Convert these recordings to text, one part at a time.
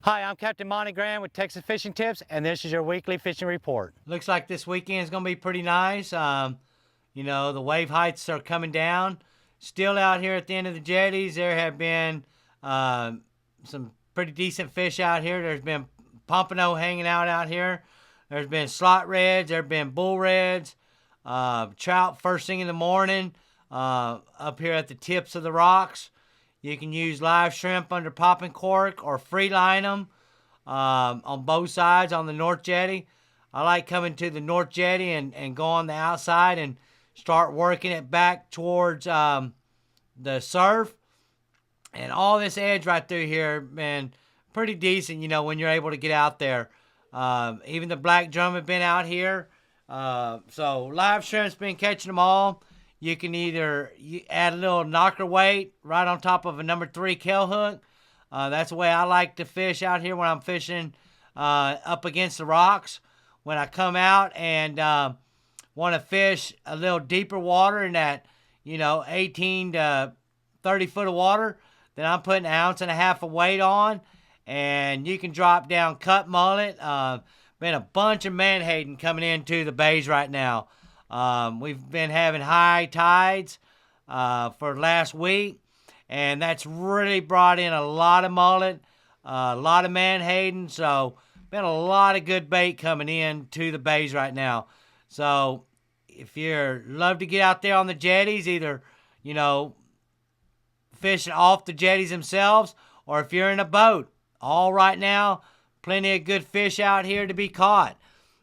Hi, I'm Captain Monte with Texas Fishing Tips, and this is your weekly fishing report. Looks like this weekend is going to be pretty nice. The wave heights are coming down. Still out here at the end of the jetties, there have been some pretty decent fish out here. There's been pompano hanging out here. There's been slot reds. There's been bull reds. Trout first thing in the morning up here at the tips of the rocks. You can use live shrimp under popping cork or free line them on both sides on the North Jetty. I like coming to the North Jetty and go on the outside and start working it back towards the surf. And all this edge right through here, man, pretty decent, when you're able to get out there. Even the black drum have been out here. So live shrimp's been catching them all. You can either add a little knocker weight right on top of a number 3 Kell hook. That's the way I like to fish out here when I'm fishing up against the rocks. When I come out and want to fish a little deeper water in that, 18 to 30 foot of water, then I'm putting 1.5 ounces of weight on. And you can drop down cut mullet. Been a bunch of menhaden coming into the bays right now. We've been having high tides for last week, and that's really brought in a lot of mullet, a lot of menhaden, so been a lot of good bait coming in to the bays right now. So if you love to get out there on the jetties, either, fishing off the jetties themselves, or if you're in a boat, all right now, plenty of good fish out here to be caught.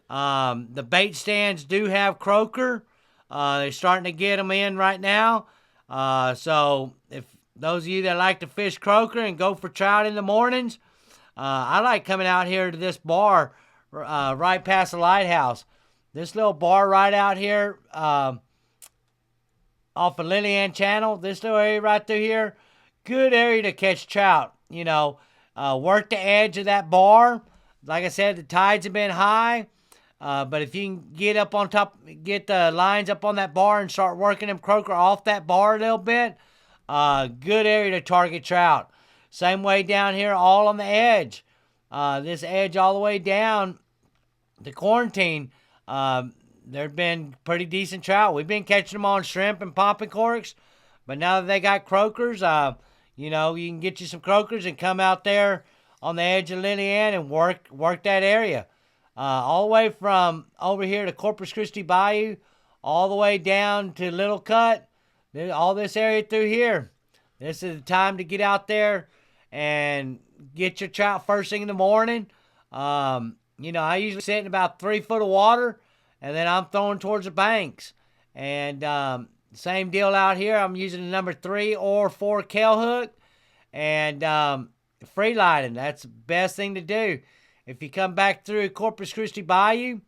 The bait stands do have croaker. They're starting to get them in right now. So if those of you that like to fish croaker and go for trout in the mornings, I like coming out here to this bar right past the lighthouse. This little bar right out here off of Lillian Channel, this little area right through here, good area to catch trout. Work the edge of that bar. Like I said, the tides have been high. But if you can get up on top, get the lines up on that bar and start working them croaker off that bar a little bit, good area to target trout. Same way down here, all on the edge. This edge all the way down to Quarantine, there've been pretty decent trout. We've been catching them on shrimp and popping corks, but now that they got croakers, you can get you some croakers and come out there on the edge of Lillian and work that area. All the way from over here to Corpus Christi Bayou, all the way down to Little Cut, all this area through here. This is the time to get out there and get your trout first thing in the morning. I usually sit in about 3 foot of water, and then I'm throwing towards the banks. And same deal out here. I'm using the number 3 or 4 Kell hook and free lighting. That's the best thing to do. If you come back through Corpus Christi Bayou,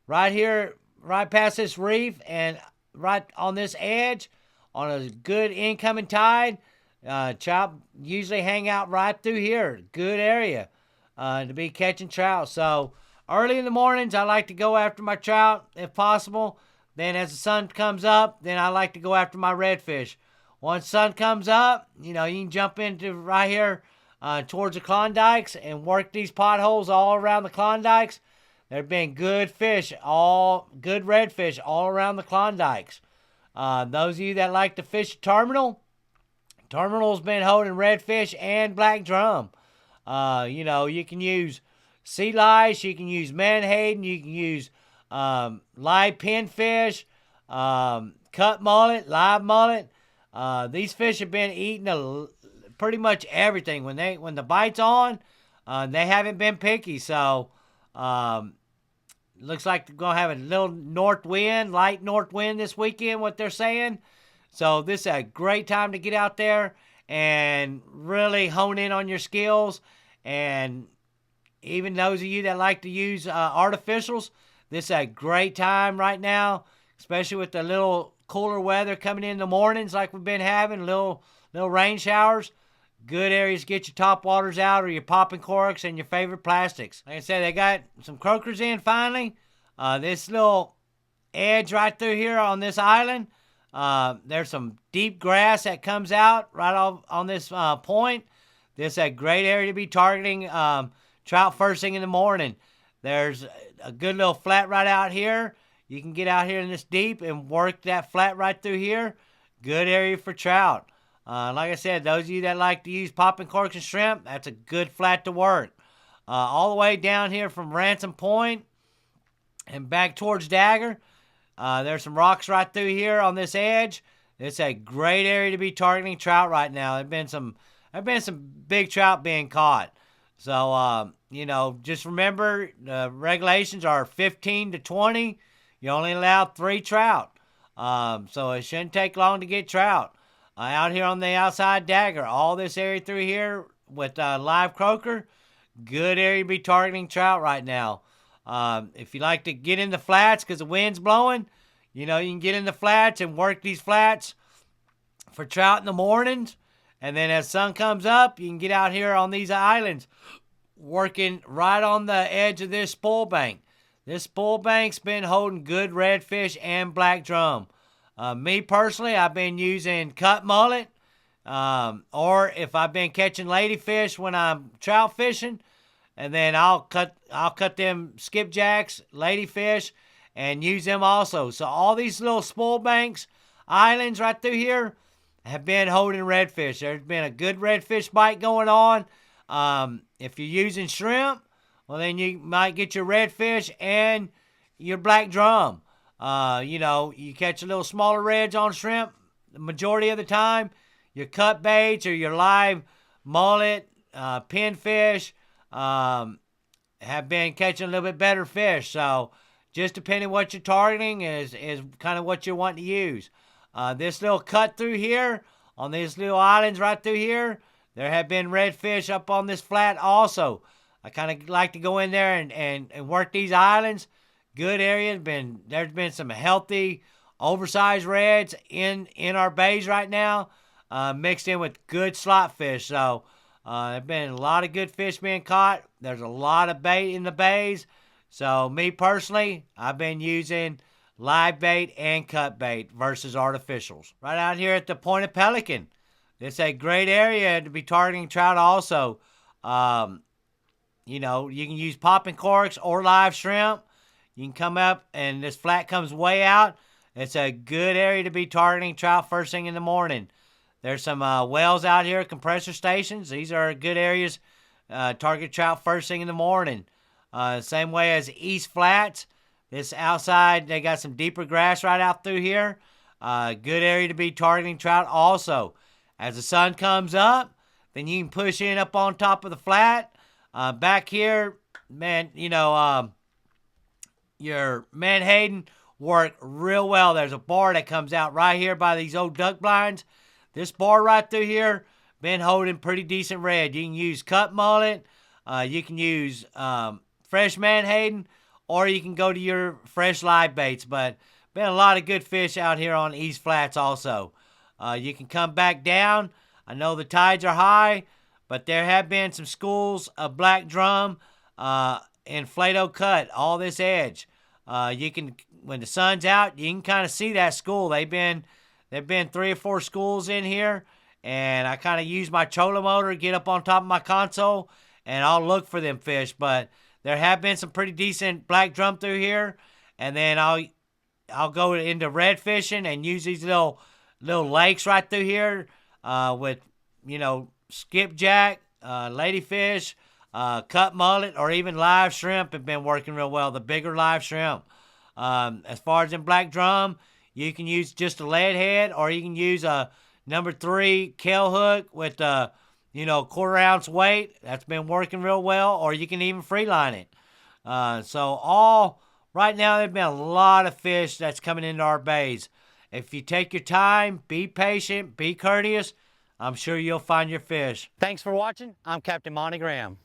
right here, right past this reef, and right on this edge, on a good incoming tide, trout usually hang out right through here. Good area to be catching trout. So early in the mornings, I like to go after my trout if possible. Then as the sun comes up, then I like to go after my redfish. Once the sun comes up, you can jump into right here towards the Klondikes and work these potholes all around the Klondikes. There have been good fish, good redfish all around the Klondikes. Those of you that like to fish Terminal's been holding redfish and black drum. You can use sea lice, you can use menhaden, you can use live pinfish, cut mullet, live mullet. These fish have been eating pretty much everything. When the bite's on, they haven't been picky. So looks like they're gonna have a little light north wind this weekend, what they're saying. So this is a great time to get out there and really hone in on your skills. And even those of you that like to use artificials, this is a great time right now, especially with the little cooler weather coming in the mornings like we've been having, little rain showers. Good areas to get your top waters out or your popping corks and your favorite plastics. Like I said, they got some croakers in finally. This little edge right through here on this island, there's some deep grass that comes out right off on this point This is a great area to be targeting trout first thing in the morning. There's a good little flat right out here. You can get out here in this deep and work that flat right through here. Good area for trout. Like I said, those of you that like to use popping corks and shrimp, that's a good flat to work. All the way down here from Ransom Point and back towards Dagger, there's some rocks right through here on this edge. It's a great area to be targeting trout right now. There've been some big trout being caught. So, just remember the regulations are 15 to 20. You only allow 3 trout. So it shouldn't take long to get trout. Out here on the outside Dagger, all this area through here with live croaker, good area to be targeting trout right now. If you like to get in the flats because the wind's blowing, you can get in the flats and work these flats for trout in the mornings. And then as sun comes up, you can get out here on these islands working right on the edge of this spool bank. This spool bank's been holding good redfish and black drum. Me personally, I've been using cut mullet, or if I've been catching ladyfish when I'm trout fishing, and then I'll cut them skipjacks, ladyfish, and use them also. So all these little spool banks, islands right through here, have been holding redfish. There's been a good redfish bite going on. If you're using shrimp, well, then you might get your redfish and your black drum. You catch a little smaller reds on shrimp the majority of the time. Your cut baits or your live mullet, pinfish have been catching a little bit better fish. So just depending what you're targeting is kind of what you want to use. This little cut through here on these little islands right through here, there have been redfish up on this flat also. I kind of like to go in there and work these islands. Good area. There's been some healthy, oversized reds in our bays right now, mixed in with good slot fish. So there's been a lot of good fish being caught. There's a lot of bait in the bays. So me personally, I've been using live bait and cut bait versus artificials. Right out here at the Point of Pelican. It's a great area to be targeting trout also. You can use popping corks or live shrimp. You can come up and this flat comes way out. It's a good area to be targeting trout first thing in the morning. There's some wells out here, compressor stations. These are good areas target trout first thing in the morning. Same way as East Flats. This outside, they got some deeper grass right out through here. Good area to be targeting trout also. As the sun comes up, then you can push in up on top of the flat. Back here, man, your Menhaden work real well. There's a bar that comes out right here by these old duck blinds. This bar right through here been holding pretty decent red. You can use cut mullet. You can use fresh Menhaden, or you can go to your fresh live baits. But been a lot of good fish out here on East Flats also. You can come back down. I know the tides are high, but there have been some schools of black drum and Flato cut all this edge. You can, when the sun's out, you can kind of see that school. There've been 3 or 4 schools in here, and I kind of use my trolling motor to get up on top of my console, and I'll look for them fish. But there have been some pretty decent black drum through here, and then I'll go into red fishing and use these little lakes right through here with skipjack, ladyfish, cut mullet, or even live shrimp have been working real well, the bigger live shrimp. As far as in black drum, you can use just a lead head, or you can use a number 3 Kell hook with a 1/4 ounce weight. That's been working real well, or you can even free line it. Right now there's been a lot of fish that's coming into our bays. If you take your time, be patient, be courteous, I'm sure you'll find your fish. Thanks for watching. I'm Captain Monte Graham.